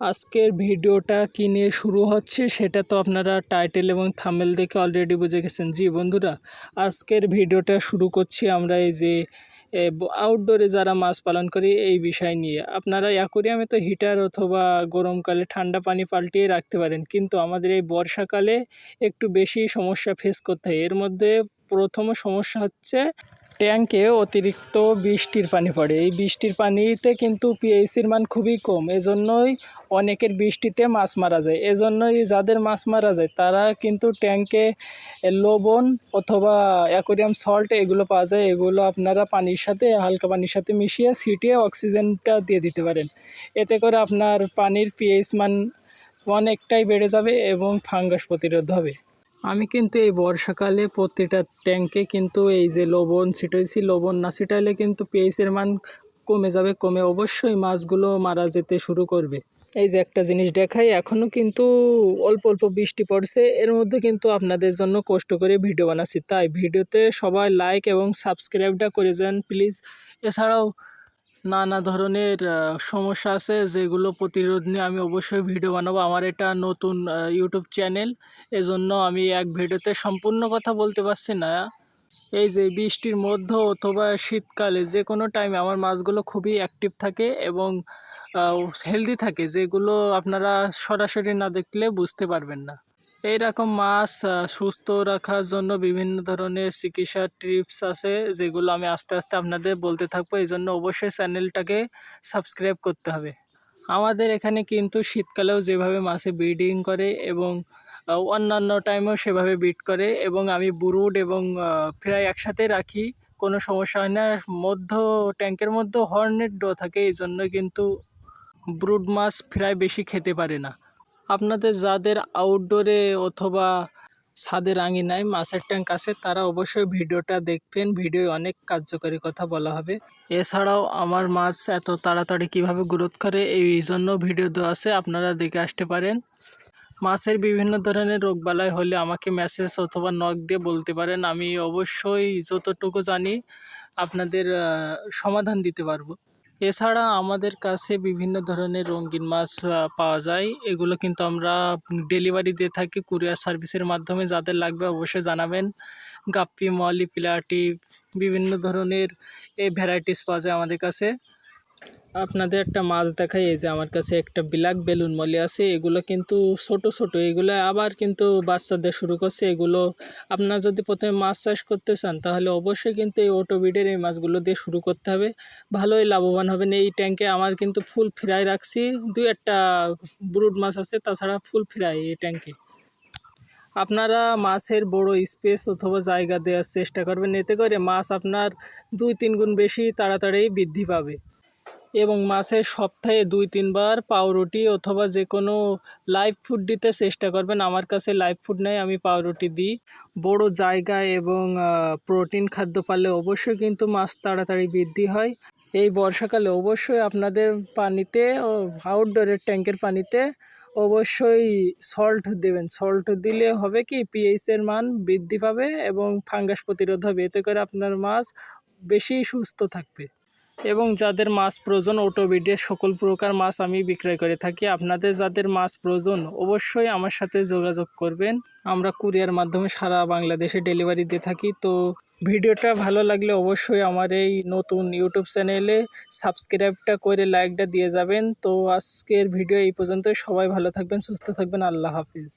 আজকের ভিডিওটা কি নিয়ে শুরু হচ্ছে সেটা তো আপনারা টাইটেল এবং থাম্বনেল দেখে অলরেডি বুঝে গেছেন। জি বন্ধুরা, আজকের ভিডিওটা শুরু করছি আমরা এই যে আউটডোরে যারা মাছ পালন করি এই বিষয় নিয়ে। আপনারা অ্যাকোরিয়ামে তো হিটার অথবা গরমকালে ঠান্ডা পানি পাল্টিয়ে রাখতে পারেন, কিন্তু আমাদের এই বর্ষাকালে একটু বেশি সমস্যা ফেস করতে হয়। এর মধ্যে প্রথম সমস্যা হচ্ছে ট্যাঙ্কে অতিরিক্ত বৃষ্টির পানি পড়ে। এই বৃষ্টির পানিতে কিন্তু পিএইচের মান খুবই কম, এজন্যই অনেকের বৃষ্টিতে মাছ মারা যায়। এজন্যই যাদের মাছ মারা যায় তারা কিন্তু ট্যাঙ্কে লবণ অথবা অ্যাকোরিয়াম সল্ট এগুলো পাওয়া যায়, এগুলো আপনারা পানির সাথে হালকা পানির সাথে মিশিয়ে ছিটিয়ে অক্সিজেনটা দিয়ে দিতে পারেন। এতে করে আপনার পানির পিএইচ মান অনেকটাই বেড়ে যাবে এবং ফাঙ্গাস প্রতিরোধ হবে। আমি কিন্তু এই বর্ষাকালে প্রতিটা ট্যাঙ্কে কিন্তু এই যে লবণ ছিটাইছি, লবণ না ছিটাইলে কিন্তু পিএইচের মান কমে যাবে, কমে অবশ্যই মাছগুলো মারা যেতে শুরু করবে। এই যে একটা জিনিস দেখাই, এখনও কিন্তু অল্প অল্প বৃষ্টি পড়ছে, এর মধ্যে কিন্তু আপনাদের জন্য কষ্ট করে ভিডিও বানাচ্ছি, তাই ভিডিওতে সবাই লাইক এবং সাবস্ক্রাইবটা করে যান প্লিজ। এছাড়াও নানা ধরনের সমস্যা আছে যেগুলো প্রতিরোধ নিয়ে আমি অবশ্যই ভিডিও বানাবো। আমার এটা নতুন ইউটিউব চ্যানেল, এজন্য আমি এক ভিডিওতে সম্পূর্ণ কথা বলতে পারছি না। এই যে বৃষ্টির মধ্যে অথবা শীতকালে যে কোনো টাইমে আমার মাছগুলো খুবই অ্যাক্টিভ থাকে এবং হেলদি থাকে, যেগুলো আপনারা সরাসরি না দেখলে বুঝতে পারবেন না। এইরকম মাছ সুস্থ রাখার জন্য বিভিন্ন ধরনের চিকিৎসা টিপস আছে, যেগুলো আমি আস্তে আস্তে আপনাদের বলতে থাকবো। এই জন্য অবশ্যই চ্যানেলটাকে সাবস্ক্রাইব করতে হবে। আমাদের এখানে কিন্তু শীতকালেও যেভাবে মাছে ব্রিডিং করে এবং অন্যান্য টাইমেও সেভাবে ব্রিড করে, এবং আমি ব্রুড এবং ফ্রাই একসাথে রাখি, কোনো সমস্যা হয় না। ট্যাঙ্কের মধ্যে হর্নেট ডো থাকে, এই জন্য কিন্তু ব্রুড মাছ ফ্রাই বেশি খেতে পারে না। আপনাদের যাদের আউটডোরে অথবা ছাদের আঙিনায় মাছের ট্যাঙ্ক আছে তারা অবশ্যই ভিডিওটা দেখবেন, ভিডিওয় অনেক কার্যকরী কথা বলা হবে। এছাড়াও আমার মাছ এত তাড়াতাড়ি কিভাবে গ্রোথ করে এই জন্য ভিডিও দেওয়া আছে, আপনারা দেখে আসতে পারেন। মাছের বিভিন্ন ধরনের রোগবালাই হলে আমাকে মেসেজ অথবা নক দিয়ে বলতে পারেন, আমি অবশ্যই যতটুকু জানি আপনাদের সমাধান দিতে পারবো। এছাড়া আমাদের কাছে বিভিন্ন ধরনের রঙিন মাছ পাওয়া যায়, এগুলো কিন্তু আমরা ডেলিভারি দিয়ে থাকি কুরিয়ার সার্ভিসের মাধ্যমে। যাদের লাগবে অবশ্যই জানাবেন। গাপ্পি, মলি, প্লাটি বিভিন্ন ধরনের ভ্যারাইটিস পাওয়া যায় আমাদের কাছে। আপনাদের একটা মাছ দেখাই, এই যে আমার কাছে একটা ব্ল্যাক বেলুন মলি আছে, এগুলো কিন্তু ছোট ছোট, এগুলো আবার কিন্তু বাচ্চাদের শুরু করছে। এগুলো আপনারা যদি প্রথমে মাছ চাষ করতে চান তাহলে অবশ্যই কিন্তু এই অটোবিডের এই মাছগুলো দিয়ে শুরু করতে হবে, ভালোই লাভবান হবেন। এই ট্যাঙ্কে আমার কিন্তু ফুল ফ্রাই রাখছি, দুই একটা ব্রুড মাছ আছে, তাছাড়া ফুল ফ্রাই এই ট্যাঙ্কে। আপনারা মাছের বড় স্পেস অথবা জায়গা দেওয়ার চেষ্টা করবেন, এতে করে মাছ আপনার 2-3 গুণ বেশি তাড়াতাড়ি বৃদ্ধি পাবে। এবং মাছের সপ্তাহে 2-3 বার পাউরুটি অথবা যে কোনো লাইভ ফুড দিতে চেষ্টা করবেন। আমার কাছে লাইভ ফুড নেই, আমি পাউরুটি দিই। বড় জায়গায় এবং প্রোটিন খাদ্য পালে অবশ্যই কিন্তু মাছ তাড়াতাড়ি বৃদ্ধি হয়। এই বর্ষাকালে অবশ্যই আপনাদের পানিতে ও আউটডোরের ট্যাঙ্কের পানিতে অবশ্যই সল্ট দেবেন। সল্ট দিলে হবে কি, পিএইচের মান বৃদ্ধি পাবে এবং ফাঙ্গাস প্রতিরোধ হবে, এতে করে আপনার মাছ বেশি সুস্থ থাকবে। এবং যাদের মাছ প্রয়োজন, অটোবিডের সকল প্রকার মাছ আমি বিক্রয় করে থাকি। আপনাদের যাদের মাছ প্রয়োজন অবশ্যই আমার সাথে যোগাযোগ করবেন, আমরা কুরিয়ার মাধ্যমে সারা বাংলাদেশে ডেলিভারি দিয়ে থাকি। তো ভিডিওটা ভালো লাগলে অবশ্যই আমার এই নতুন ইউটিউব চ্যানেলে সাবস্ক্রাইবটা করে লাইকটা দিয়ে যাবেন। তো আজকের ভিডিও এই পর্যন্তই, সবাই ভালো থাকবেন, সুস্থ থাকবেন, আল্লাহ হাফিজ।